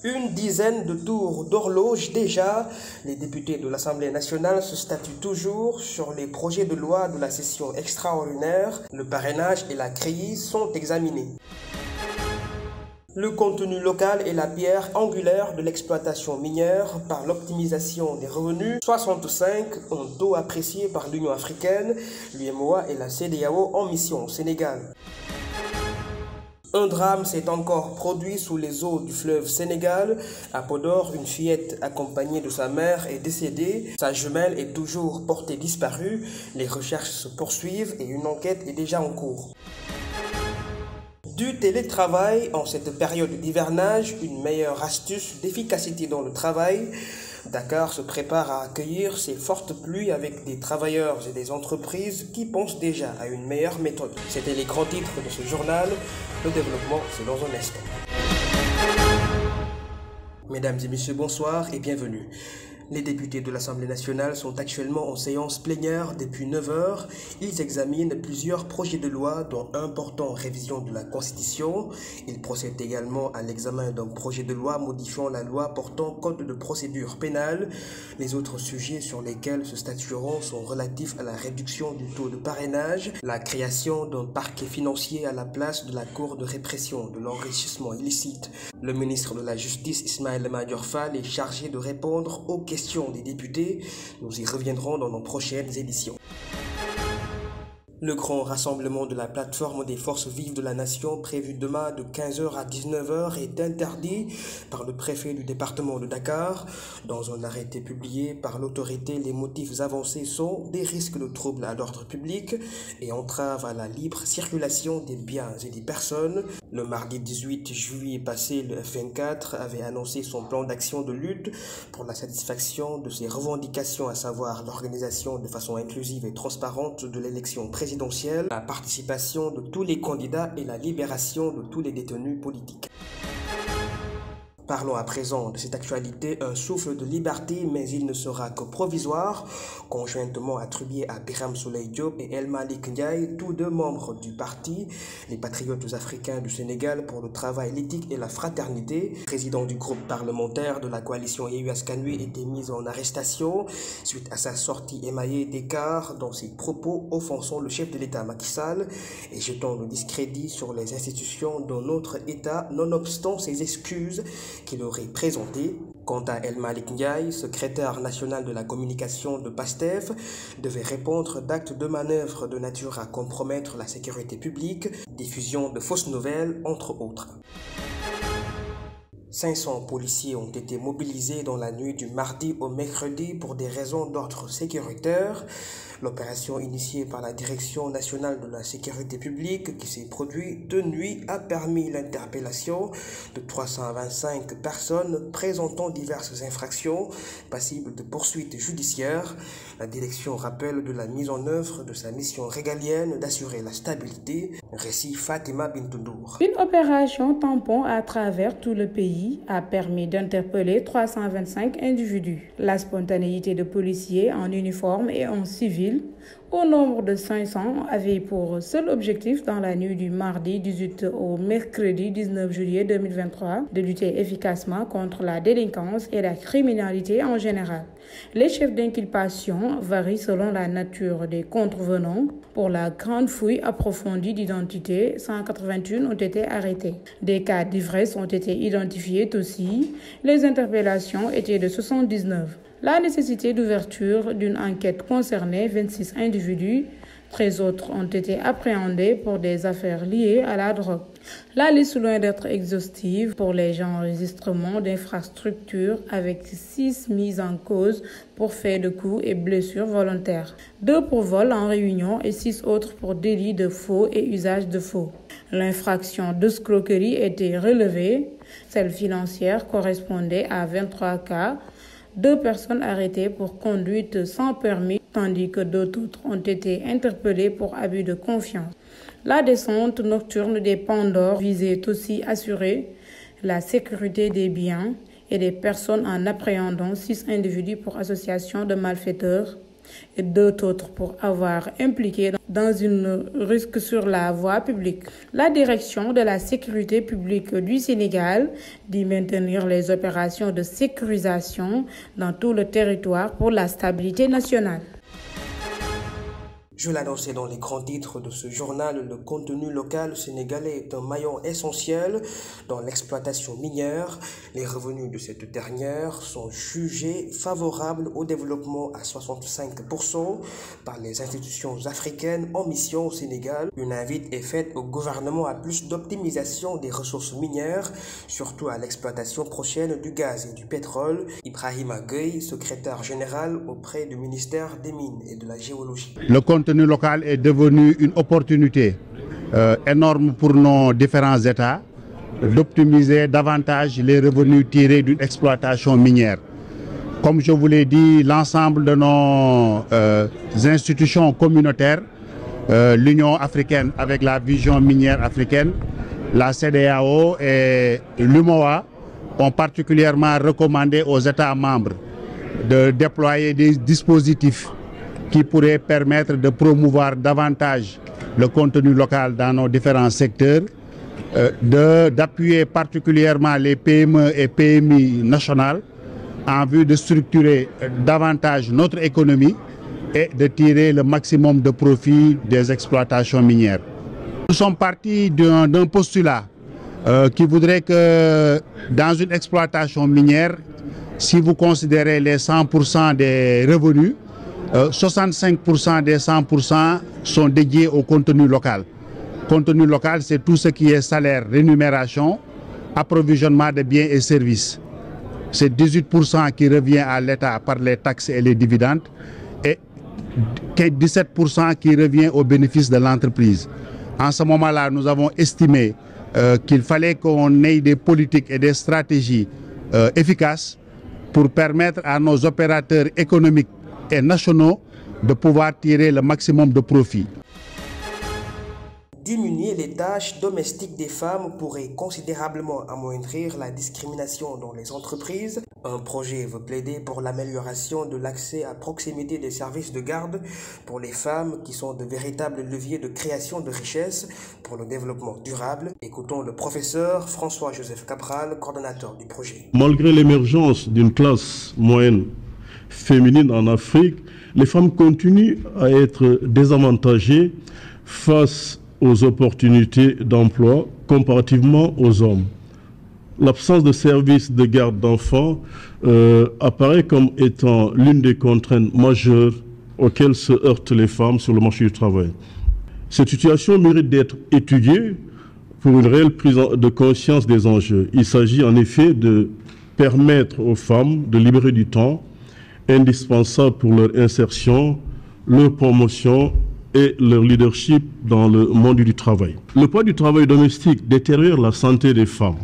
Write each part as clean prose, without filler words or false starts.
Une dizaine de tours d'horloge déjà, les députés de l'Assemblée nationale se statuent toujours sur les projets de loi de la session extraordinaire. Le parrainage et la CREI sont examinés. Le contenu local est la pierre angulaire de l'exploitation minière par l'optimisation des revenus. 65 ont taux appréciés par l'Union africaine, l'UEMOA et la CEDEAO en mission au Sénégal. Un drame s'est encore produit sous les eaux du fleuve Sénégal. À Podor, une fillette accompagnée de sa mère est décédée. Sa jumelle est toujours portée disparue. Les recherches se poursuivent et une enquête est déjà en cours. Du télétravail en cette période d'hivernage, une meilleure astuce d'efficacité dans le travail. Dakar se prépare à accueillir ces fortes pluies avec des travailleurs et des entreprises qui pensent déjà à une meilleure méthode. C'était les grands titres de ce journal. Le développement, c'est dans un instant. Mesdames et messieurs, bonsoir et bienvenue. Les députés de l'Assemblée nationale sont actuellement en séance plénière depuis 9 heures. Ils examinent plusieurs projets de loi, dont un portant révision de la Constitution. Ils procèdent également à l'examen d'un projet de loi modifiant la loi portant code de procédure pénale. Les autres sujets sur lesquels se statueront sont relatifs à la réduction du taux de parrainage, la création d'un parquet financier à la place de la Cour de répression de l'enrichissement illicite. Le ministre de la Justice, Ismaïla Madior Fall, est chargé de répondre aux questions des députés. Nous y reviendrons dans nos prochaines éditions. Le grand rassemblement de la plateforme des forces vives de la nation prévu demain de 15h à 19h est interdit par le préfet du département de Dakar. Dans un arrêté publié par l'autorité, les motifs avancés sont des risques de troubles à l'ordre public et entrave à la libre circulation des biens et des personnes. Le mardi 18 juillet passé, le F24 avait annoncé son plan d'action de lutte pour la satisfaction de ses revendications, à savoir l'organisation de façon inclusive et transparente de l'élection présidentielle, la participation de tous les candidats et la libération de tous les détenus politiques. Parlons à présent de cette actualité, un souffle de liberté, mais il ne sera que provisoire, conjointement attribué à Birame Souleye Diop et El Malick Ndiaye, tous deux membres du parti, les Patriotes africains du Sénégal pour le travail, l'éthique et la fraternité. Le président du groupe parlementaire de la coalition Yewwi Askan Wi était mis en arrestation suite à sa sortie émaillée d'écart dans ses propos offensant le chef de l'État Macky Sall et jetant le discrédit sur les institutions de notre État, nonobstant ses excuses qu'il aurait présenté. Quant à El Malick Ndiaye, secrétaire national de la communication de PASTEF, devait répondre d'actes de manœuvre de nature à compromettre la sécurité publique, diffusion de fausses nouvelles, entre autres. 500 policiers ont été mobilisés dans la nuit du mardi au mercredi pour des raisons d'ordre sécuritaire. L'opération initiée par la Direction nationale de la sécurité publique qui s'est produite de nuit a permis l'interpellation de 325 personnes présentant diverses infractions passibles de poursuites judiciaires. La direction rappelle de la mise en œuvre de sa mission régalienne d'assurer la stabilité. Récit Fatima Bintoundour. Une opération tampon à travers tout le pays a permis d'interpeller 325 individus. La spontanéité de policiers en uniforme et en civil au nombre de 500 avait pour seul objectif dans la nuit du mardi 18 au mercredi 19 juillet 2023 de lutter efficacement contre la délinquance et la criminalité en général. Les chefs d'inculpation varient selon la nature des contrevenants. Pour la grande fouille approfondie d'identité, 181 ont été arrêtés. Des cas d'ivresse ont été identifiés aussi. Les interpellations étaient de 79. La nécessité d'ouverture d'une enquête concernait 26 individus. 13 autres ont été appréhendés pour des affaires liées à la drogue. La liste, loin d'être exhaustive pour les enregistrements d'infrastructures, avec 6 mises en cause pour faits de coups et blessures volontaires, 2 pour vol en réunion et 6 autres pour délit de faux et usage de faux. L'infraction d'escroquerie était relevée. Celle financière correspondait à 23 cas. 2 personnes arrêtées pour conduite sans permis, tandis que 2 autres ont été interpellées pour abus de confiance. La descente nocturne des Pandores visait aussi à assurer la sécurité des biens et des personnes en appréhendant 6 individus pour association de malfaiteurs. et 2 autres pour avoir impliqué dans une risque sur la voie publique. La direction de la sécurité publique du Sénégal dit maintenir les opérations de sécurisation dans tout le territoire pour la stabilité nationale. Je l'annonçais dans les grands titres de ce journal, le contenu local sénégalais est un maillon essentiel dans l'exploitation minière. Les revenus de cette dernière sont jugés favorables au développement à 65% par les institutions africaines en mission au Sénégal. Une invite est faite au gouvernement à plus d'optimisation des ressources minières, surtout à l'exploitation prochaine du gaz et du pétrole. Ibrahima Gueye, secrétaire général auprès du ministère des Mines et de la Géologie. Le contenu local est devenu une opportunité énorme pour nos différents États d'optimiser davantage les revenus tirés d'une exploitation minière. Comme je vous l'ai dit, l'ensemble de nos institutions communautaires, l'Union africaine avec la vision minière africaine, la CEDEAO et l'UMOA ont particulièrement recommandé aux États membres de déployer des dispositifs qui pourraient permettre de promouvoir davantage le contenu local dans nos différents secteurs, d'appuyer particulièrement les PME et PMI nationales en vue de structurer davantage notre économie et de tirer le maximum de profit des exploitations minières. Nous sommes partis d'un postulat qui voudrait que dans une exploitation minière, si vous considérez les 100% des revenus, 65% des 100% sont dédiés au contenu local. Contenu local, c'est tout ce qui est salaire, rémunération, approvisionnement de biens et services. C'est 18% qui revient à l'État par les taxes et les dividendes et 17% qui revient au bénéfice de l'entreprise. En ce moment-là, nous avons estimé qu'il fallait qu'on ait des politiques et des stratégies efficaces pour permettre à nos opérateurs économiques et nationaux de pouvoir tirer le maximum de profit. Diminuer les tâches domestiques des femmes pourrait considérablement amoindrir la discrimination dans les entreprises. Un projet veut plaider pour l'amélioration de l'accès à proximité des services de garde pour les femmes qui sont de véritables leviers de création de richesses pour le développement durable. Écoutons le professeur François-Joseph Cabral, coordonnateur du projet. Malgré l'émergence d'une classe moyenne féminine en Afrique, les femmes continuent à être désavantagées face aux opportunités d'emploi comparativement aux hommes. L'absence de services de garde d'enfants apparaît comme étant l'une des contraintes majeures auxquelles se heurtent les femmes sur le marché du travail. Cette situation mérite d'être étudiée pour une réelle prise de conscience des enjeux. Il s'agit en effet de permettre aux femmes de libérer du temps indispensable pour leur insertion, leur promotion et leur leadership dans le monde du travail. Le poids du travail domestique détériore la santé des femmes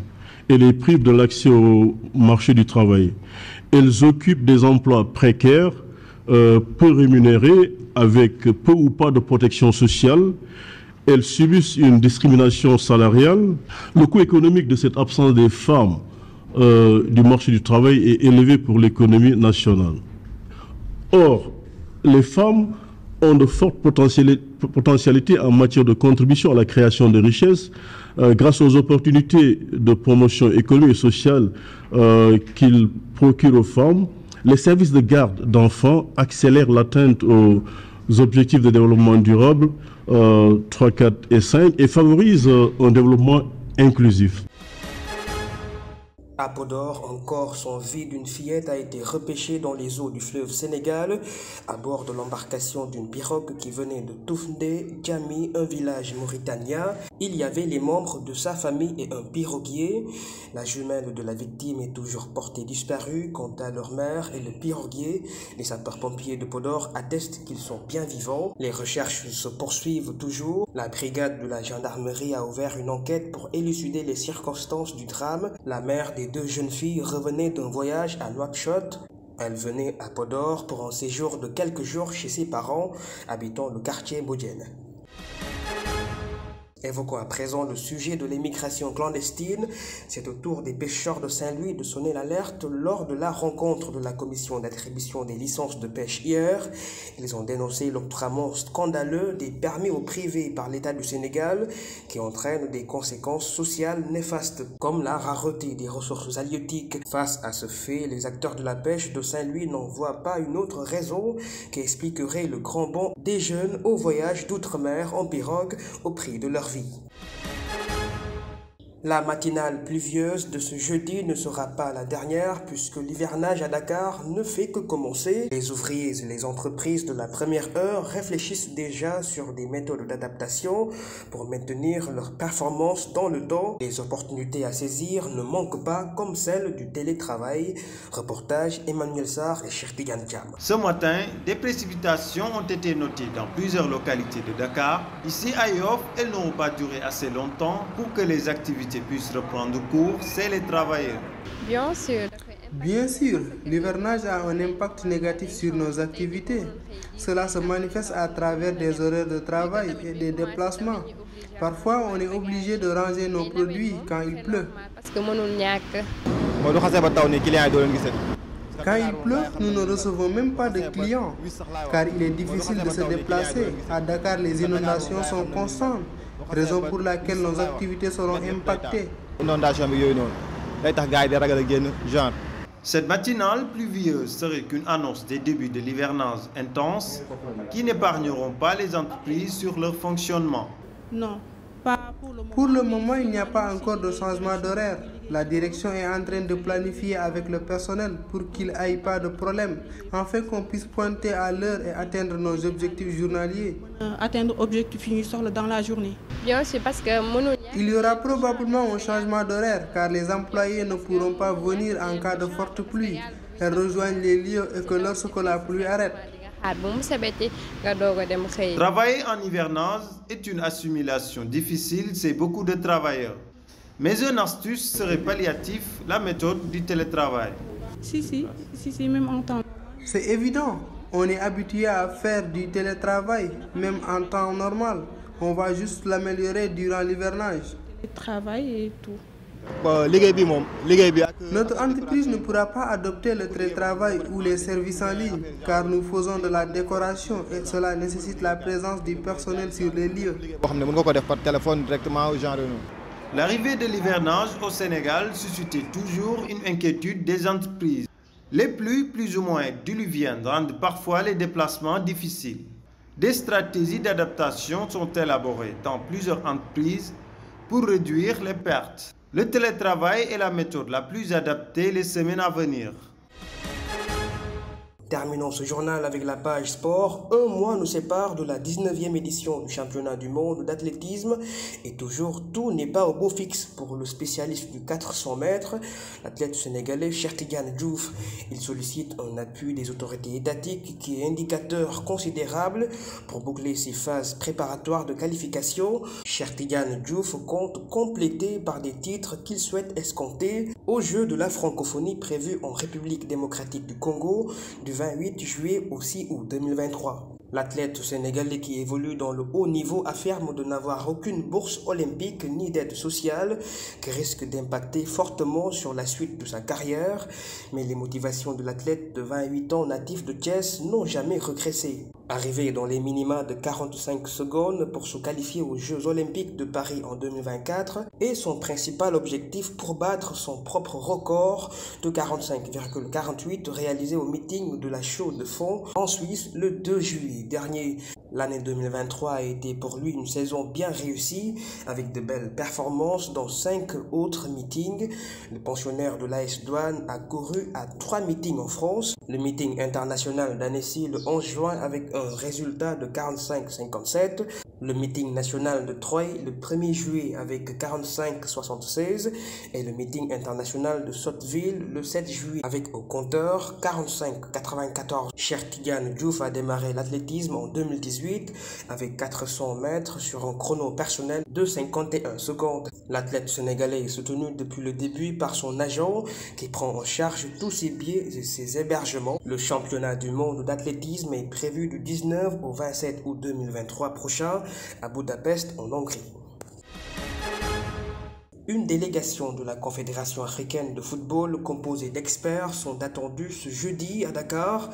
et les prive de l'accès au marché du travail. Elles occupent des emplois précaires, peu rémunérés, avec peu ou pas de protection sociale. Elles subissent une discrimination salariale. Le coût économique de cette absence des femmes du marché du travail est élevé pour l'économie nationale. Or, les femmes ont de fortes potentialités en matière de contribution à la création de richesses grâce aux opportunités de promotion économique et sociale qu'ils procurent aux femmes. Les services de garde d'enfants accélèrent l'atteinte aux objectifs de développement durable 3, 4 et 5 et favorisent un développement inclusif. À Podor, un corps sans vie d'une fillette a été repêché dans les eaux du fleuve Sénégal à bord de l'embarcation d'une pirogue qui venait de Toufndé, Djami, un village mauritanien. Il y avait les membres de sa famille et un piroguier. La jumelle de la victime est toujours portée disparue. Quant à leur mère et le piroguier, les sapeurs-pompiers de Podor attestent qu'ils sont bien vivants. Les recherches se poursuivent toujours. La brigade de la gendarmerie a ouvert une enquête pour élucider les circonstances du drame. La mère des 2 jeunes filles revenaient d'un voyage à Nouakchott. Elle venait à Podor pour un séjour de quelques jours chez ses parents, habitant le quartier Bodienne. Évoquons à présent le sujet de l'immigration clandestine. C'est au tour des pêcheurs de Saint-Louis de sonner l'alerte lors de la rencontre de la commission d'attribution des licences de pêche hier. Ils ont dénoncé l'octroiement scandaleux des permis au privé par l'État du Sénégal qui entraîne des conséquences sociales néfastes comme la rareté des ressources halieutiques. Face à ce fait, les acteurs de la pêche de Saint-Louis n'en voient pas une autre raison qui expliquerait le grand bond des jeunes au voyage d'outre-mer en pirogue au prix de leur vie. La matinale pluvieuse de ce jeudi ne sera pas la dernière puisque l'hivernage à Dakar ne fait que commencer. Les ouvriers et les entreprises de la première heure réfléchissent déjà sur des méthodes d'adaptation pour maintenir leur performance dans le temps. Les opportunités à saisir ne manquent pas comme celle du télétravail. Reportage Emmanuel Sarr et Cheikh Tidiane Thiam. Ce matin, des précipitations ont été notées dans plusieurs localités de Dakar. Ici à Yoff, elles n'ont pas duré assez longtemps pour que les activités puissent reprendre cours, c'est les travailleurs. Bien sûr, l'hivernage a un impact négatif sur nos activités. Cela se manifeste à travers des horaires de travail et des déplacements. Parfois, on est obligé de ranger nos produits quand il pleut. Quand il pleut, nous ne recevons même pas de clients, car il est difficile de se déplacer. À Dakar, les inondations sont constantes, raison pour laquelle nos activités seront impactées. Cette matinale pluvieuse serait qu'une annonce des débuts de l'hivernage intense qui n'épargneront pas les entreprises sur leur fonctionnement. Non, pas pour le moment, il n'y a pas encore de changement d'horaire. La direction est en train de planifier avec le personnel pour qu'il n'y ait pas de problème, afin qu'on puisse pointer à l'heure et atteindre nos objectifs journaliers. Atteindre l'objectif dans la journée. Bien, c'est parce que il y aura probablement un changement d'horaire car les employés ne pourront pas venir en cas de forte pluie. Ils rejoignent les lieux et que lorsque la pluie arrête. Travailler en hivernage est une assimilation difficile, c'est beaucoup de travailleurs. Mais une astuce serait palliatif, la méthode du télétravail. Si, même en temps. C'est évident, on est habitué à faire du télétravail, même en temps normal. On va juste l'améliorer durant l'hivernage. Le travail et tout. Notre entreprise ne pourra pas adopter le télétravail ou les services en ligne, car nous faisons de la décoration et cela nécessite la présence du personnel sur les lieux. L'arrivée de l'hivernage au Sénégal suscitait toujours une inquiétude des entreprises. Les pluies plus ou moins diluviennes rendent parfois les déplacements difficiles. Des stratégies d'adaptation sont élaborées dans plusieurs entreprises pour réduire les pertes. Le télétravail est la méthode la plus adaptée les semaines à venir. Terminons ce journal avec la page sport. Un mois nous sépare de la 19e édition du championnat du monde d'athlétisme et toujours tout n'est pas au beau fixe pour le spécialiste du 400 mètres, l'athlète sénégalais Cheikh Tidiane Diouf. Il sollicite un appui des autorités étatiques qui est indicateur considérable pour boucler ses phases préparatoires de qualification. Cheikh Tidiane Diouf compte compléter par des titres qu'il souhaite escompter aux Jeux de la francophonie prévus en République démocratique du Congo du 28 juillet au 6 août 2023. L'athlète sénégalais qui évolue dans le haut niveau affirme de n'avoir aucune bourse olympique ni d'aide sociale qui risque d'impacter fortement sur la suite de sa carrière. Mais les motivations de l'athlète de 28 ans natif de Thiès n'ont jamais régressé. Arrivé dans les minima de 45 secondes pour se qualifier aux Jeux Olympiques de Paris en 2024 est son principal objectif pour battre son propre record de 45,48 réalisé au meeting de la Chaux de Fonds en Suisse le 2 juillet dernier. L'année 2023 a été pour lui une saison bien réussie avec de belles performances dans 5 autres meetings. Le pensionnaire de l'AS Douane a couru à 3 meetings en France. Le meeting international d'Annecy le 11 juin avec un résultat de 45,57. Le meeting national de Troyes le 1er juillet avec 45,76 et le meeting international de Sotteville le 7 juillet avec au compteur 45,94. Cheikh Tidiane Diouf a démarré l'athlétisme en 2018 avec 400 mètres sur un chrono personnel de 51 secondes. L'athlète sénégalais est soutenu depuis le début par son agent qui prend en charge tous ses billets et ses hébergements. Le championnat du monde d'athlétisme est prévu du 19 au 27 août 2023 prochain à Budapest en Hongrie. Une délégation de la Confédération africaine de football composée d'experts sont attendus ce jeudi à Dakar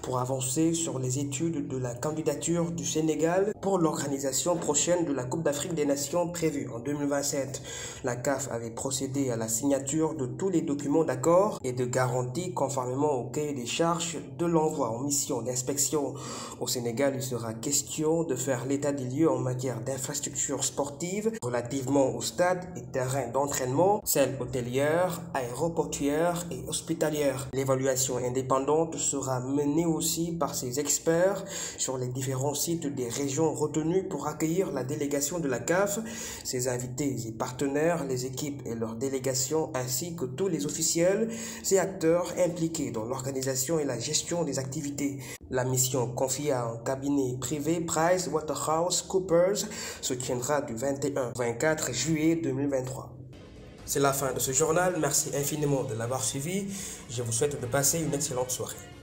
pour avancer sur les études de la candidature du Sénégal pour l'organisation prochaine de la Coupe d'Afrique des Nations prévue en 2027. La CAF avait procédé à la signature de tous les documents d'accord et de garantie conformément au cahier des charges de l'envoi en mission d'inspection. Au Sénégal, il sera question de faire l'état des lieux en matière d'infrastructures sportives relativement au stade et terrain d'entraînement, celles hôtelières, aéroportuaires et hospitalières. L'évaluation indépendante sera menée aussi par ces experts sur les différents sites des régions retenues pour accueillir la délégation de la CAF, ses invités et partenaires, les équipes et leurs délégations, ainsi que tous les officiels et acteurs impliqués dans l'organisation et la gestion des activités. La mission confiée à un cabinet privé PricewaterhouseCoopers se tiendra du 21 au 24 juillet 2023. C'est la fin de ce journal. Merci infiniment de l'avoir suivi. Je vous souhaite de passer une excellente soirée.